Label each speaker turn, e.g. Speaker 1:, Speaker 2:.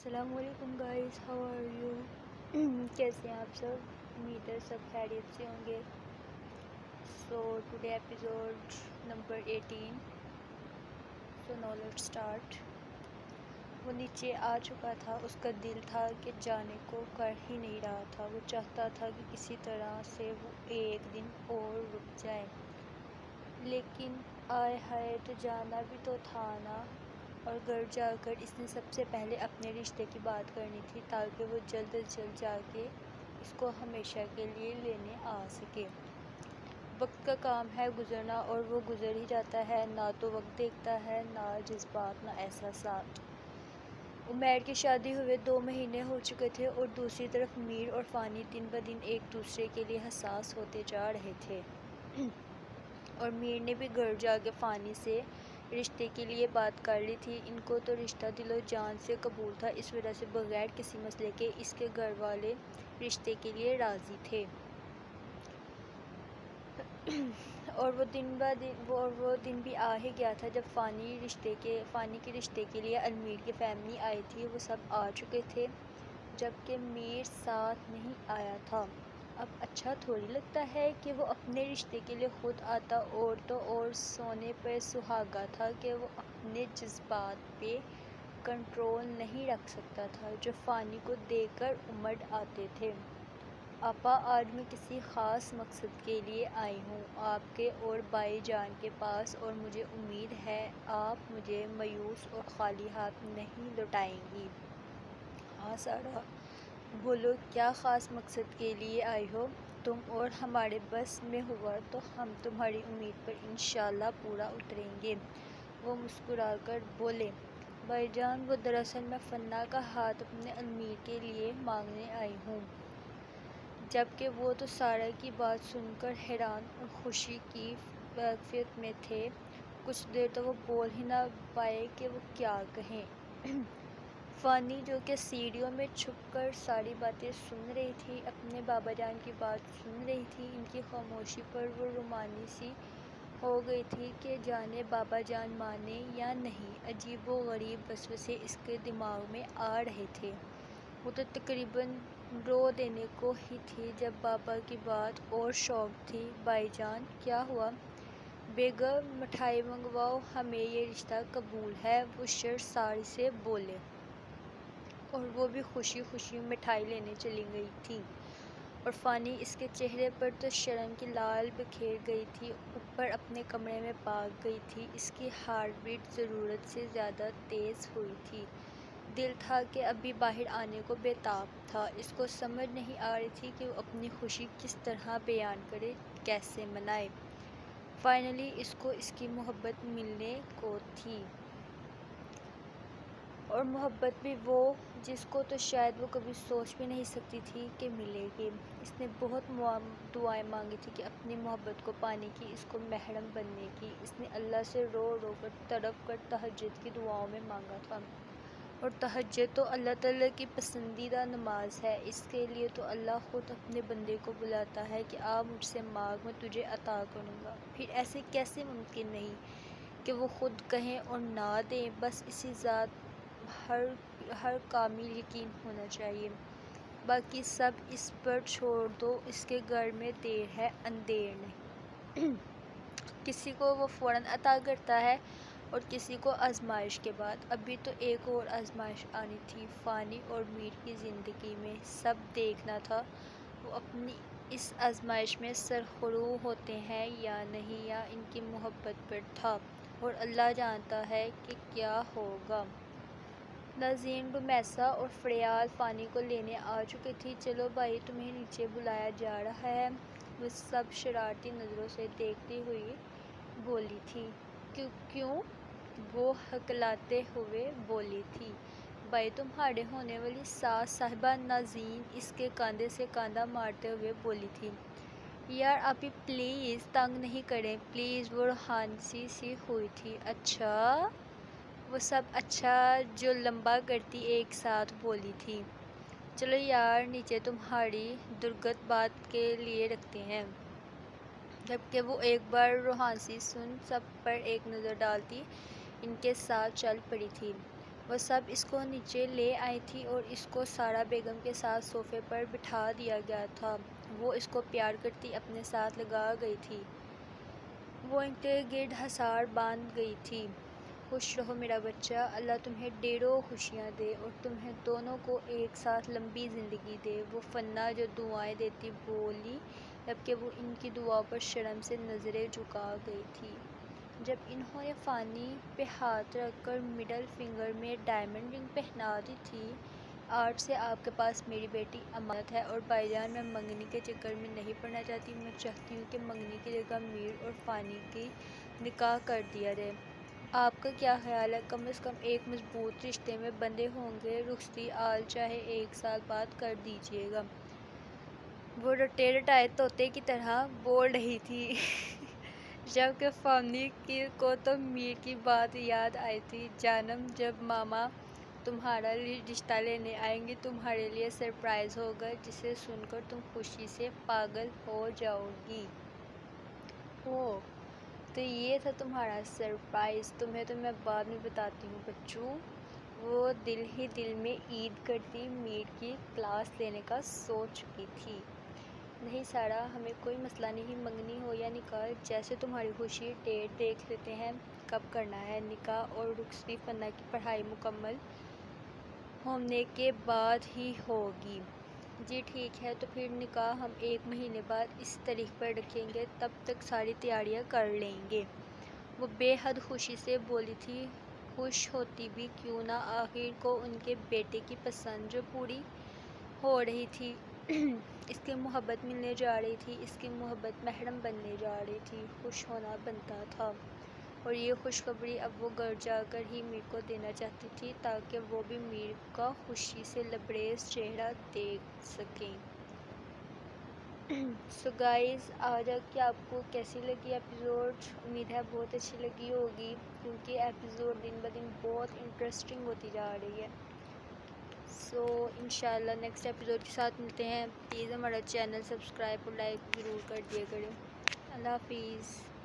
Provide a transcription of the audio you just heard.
Speaker 1: السلام علیکم guys, how are you? کیسے ہیں آپ سب؟ امید ہے سب خیریت سے ہوں گے۔ So today episode number 18۔ So now let's start. وہ نیچے آ چکا تھا، اس کا دل تھا کہ جانے کو کر ہی نہیں رہا تھا۔ وہ چاہتا تھا کہ کسی طرح سے وہ ایک دن اور رک جائے، لیکن آئے ہائے تو جانا بھی تو تھا نا۔ اور گھر جا کر اس نے سب سے پہلے اپنے رشتے کی بات کرنی تھی تاکہ وہ جلد از جلد جا کے اس کو ہمیشہ کے لیے لینے آ سکے۔ وقت کا کام ہے گزرنا، اور وہ گزر ہی جاتا ہے، نہ تو وقت دیکھتا ہے، نہ جذبات، نہ احساسات۔ عمیر کی شادی ہوئے 2 مہینے ہو چکے تھے، اور دوسری طرف میر اور فانی دن بدن ایک دوسرے کے لیے حساس ہوتے جا رہے تھے۔ اور میر نے بھی گھر جا کے فانی سے رشتے کے لیے بات کر لی تھی۔ ان کو تو رشتہ دل و جان سے قبول تھا، اس وجہ سے بغیر کسی مسئلے کے اس کے گھر والے رشتے کے لیے راضی تھے۔ اور وہ دن بھی آ ہی گیا تھا جب فانی کے رشتے کے لیے المیر کی فیملی آئی تھی۔ وہ سب آ چکے تھے، جبکہ میر ساتھ نہیں آیا تھا۔ اب اچھا تھوڑی لگتا ہے کہ وہ اپنے رشتے کے لیے خود آتا، اور تو اور سونے پہ سہاگا تھا کہ وہ اپنے جذبات پہ کنٹرول نہیں رکھ سکتا تھا جو فانی کو دیکھ کر امڑ آتے تھے۔ آپا، آج میں کسی خاص مقصد کے لیے آئی ہوں آپ کے اور بھائی جان کے پاس، اور مجھے امید ہے آپ مجھے مایوس اور خالی ہاتھ نہیں لوٹائیں گی۔ ہاں سارا، بولو کیا خاص مقصد کے لیے آئی ہو تم، اور ہمارے بس میں ہوا تو ہم تمہاری امید پر انشاءاللہ پورا اتریں گے۔ وہ مسکرا کر بولے، بھائی جان، وہ دراصل میں فنا کا ہاتھ اپنے المیر کے لیے مانگنے آئی ہوں۔ جبکہ وہ تو سارا کی بات سن کر حیران اور خوشی کی کیفیت میں تھے۔ کچھ دیر تو وہ بول ہی نہ پائے کہ وہ کیا کہیں۔ فانی، جو کہ سیڑھیوں میں چھپ کر ساری باتیں سن رہی تھی، اپنے بابا جان کی بات سن رہی تھی۔ ان کی خاموشی پر وہ رومانی سی ہو گئی تھی کہ جانے بابا جان مانے یا نہیں۔ عجیب و غریب وسوسے اس کے دماغ میں آ رہے تھے۔ وہ تو تقریباً رو دینے کو ہی تھی جب بابا کی بات اور شوق تھی۔ بھائی جان، کیا ہوا؟ بیگم، مٹھائی منگواؤ، ہمیں یہ رشتہ قبول ہے، وہ شرساری سے بولے۔ اور وہ بھی خوشی خوشی مٹھائی لینے چلی گئی تھی، اور فانی اس کے چہرے پر تو شرم کی لال بکھیر گئی تھی، اوپر اپنے کمرے میں بھاگ گئی تھی۔ اس کی ہارٹ بیٹ ضرورت سے زیادہ تیز ہوئی تھی۔ دل تھا کہ ابھی باہر آنے کو بے تاب تھا۔ اس کو سمجھ نہیں آ رہی تھی کہ وہ اپنی خوشی کس طرح بیان کرے، کیسے منائے۔ فائنلی اس کو اس کی محبت ملنے کو تھی، اور محبت بھی وہ جس کو تو شاید وہ کبھی سوچ بھی نہیں سکتی تھی کہ ملے گی۔ اس نے بہت دعائیں مانگی تھی کہ اپنی محبت کو پانے کی، اس کو محرم بننے کی۔ اس نے اللہ سے رو رو کر تڑپ کر تہجد کی دعاؤں میں مانگا تھا، اور تہجد تو اللہ تعالیٰ کی پسندیدہ نماز ہے۔ اس کے لیے تو اللہ خود اپنے بندے کو بلاتا ہے کہ آ مجھ سے مانگ، میں تجھے عطا کروں گا۔ پھر ایسے کیسے ممکن نہیں کہ وہ خود کہیں اور نہ دیں؟ بس اسی ذات ہر کامل یقین ہونا چاہیے، باقی سب اس پر چھوڑ دو۔ اس کے گھر میں دیر ہے اندھیر نہیں۔ کسی کو وہ فوراً عطا کرتا ہے اور کسی کو آزمائش کے بعد۔ ابھی تو ایک اور آزمائش آنی تھی فانی اور میر کی زندگی میں۔ سب دیکھنا تھا وہ اپنی اس آزمائش میں سرخرو ہوتے ہیں یا نہیں، یا ان کی محبت پر تھا، اور اللہ جانتا ہے کہ کیا ہوگا۔ ناظرین، رمیسا اور فریال فانی کو لینے آ چکی تھی۔ چلو بھائی، تمہیں نیچے بلایا جا رہا ہے، وہ سب شرارتی نظروں سے دیکھتی ہوئی بولی تھی۔ کیوں؟ وہ ہکلاتے ہوئے بولی تھی۔ بھائی، تمہارے ہونے والی ساس صاحبہ ناظرین اس کے کاندھے سے کاندھا مارتے ہوئے بولی تھی۔ یار آپی پلیز تنگ نہیں کریں پلیز، وہ روحانی سی ہوئی تھی۔ اچھا؟ وہ سب اچھا جو لمبا کرتی ایک ساتھ بولی تھی۔ چلو یار نیچے تمہاری درگت بات کے لیے رکھتے ہیں۔ جبکہ وہ ایک بار روحانی سن سب پر ایک نظر ڈالتی ان کے ساتھ چل پڑی تھی۔ وہ سب اس کو نیچے لے آئی تھی اور اس کو سارا بیگم کے ساتھ صوفے پر بٹھا دیا گیا تھا۔ وہ اس کو پیار کرتی اپنے ساتھ لگا گئی تھی۔ وہ ان کے گرد حصار باندھ گئی تھی۔ خوش رہو میرا بچہ، اللہ تمہیں ڈھیروں خوشیاں دے اور تمہیں دونوں کو ایک ساتھ لمبی زندگی دے۔ وہ فنا جو دعائیں دیتی بولی، جبکہ وہ ان کی دعاؤں پر شرم سے نظریں جھکا گئی تھی۔ جب انہوں نے فانی پہ ہاتھ رکھ کر مڈل فنگر میں ڈائمنڈ رنگ پہنا دی تھی، آج سے آپ کے پاس میری بیٹی امانت ہے، اور بھائی جان میں منگنی کے چکر میں نہیں پڑنا چاہتی۔ میں چاہتی ہوں کہ منگنی کی جگہ میر اور فانی کی نکاح کر دیا جائے۔ آپ کا کیا خیال ہے؟ کم از کم ایک مضبوط رشتے میں بندھے ہوں گے، رخصتی آج چاہے 1 سال بعد کر دیجیے گا۔ وہ رٹے رٹائے طوطے کی طرح بول رہی تھی جبکہ فانی کو تو میر کی بات یاد آئی تھی۔ جانم، جب ماما تمہارا رشتہ لینے آئیں گے تمہارے لیے سرپرائز ہوگا جسے سن کر تم خوشی سے پاگل ہو جاؤ گی۔ اوہ، تو یہ تھا تمہارا سرپرائز؟ تمہیں تو میں بعد میں بتاتی ہوں بچوں۔ وہ دل ہی دل میں عید کرتی میر کی کلاس لینے کا سوچ چکی تھی۔ نہیں سارا، ہمیں کوئی مسئلہ نہیں، منگنی ہو یا نکاح، جیسے تمہاری خوشی، ڈیٹ دیکھ لیتے ہیں کب کرنا ہے۔ نکاح اور رخصتی فنا کی پڑھائی مکمل ہونے کے بعد ہی ہوگی۔ جی ٹھیک ہے، تو پھر نکاح ہم 1 مہینے بعد اس تاریخ پر رکھیں گے، تب تک ساری تیاریاں کر لیں گے۔ وہ بے حد خوشی سے بولی تھی، خوش ہوتی بھی کیوں نہ، آخر کو ان کے بیٹے کی پسند جو پوری ہو رہی تھی اس کی محبت ملنے جا رہی تھی، اس کی محبت محرم بننے جا رہی تھی، خوش ہونا بنتا تھا۔ اور یہ خوشخبری اب وہ گھر جا کر ہی میر کو دینا چاہتی تھی تاکہ وہ بھی میر کا خوشی سے لبریز چہرہ دیکھ سکیں۔ سو گائز، آج کی آپ کو کیسی لگی ایپیسوڈ؟ امید ہے بہت اچھی لگی ہوگی، کیونکہ ایپیسوڈ دن بہ دن بہت انٹرسٹنگ ہوتی جا رہی ہے۔ سو انشاءاللہ نیکسٹ ایپیسوڈ کے ساتھ ملتے ہیں۔ پلیز ہمارا چینل سبسکرائب اور لائک ضرور کر دیا کریں۔ اللہ حافظ۔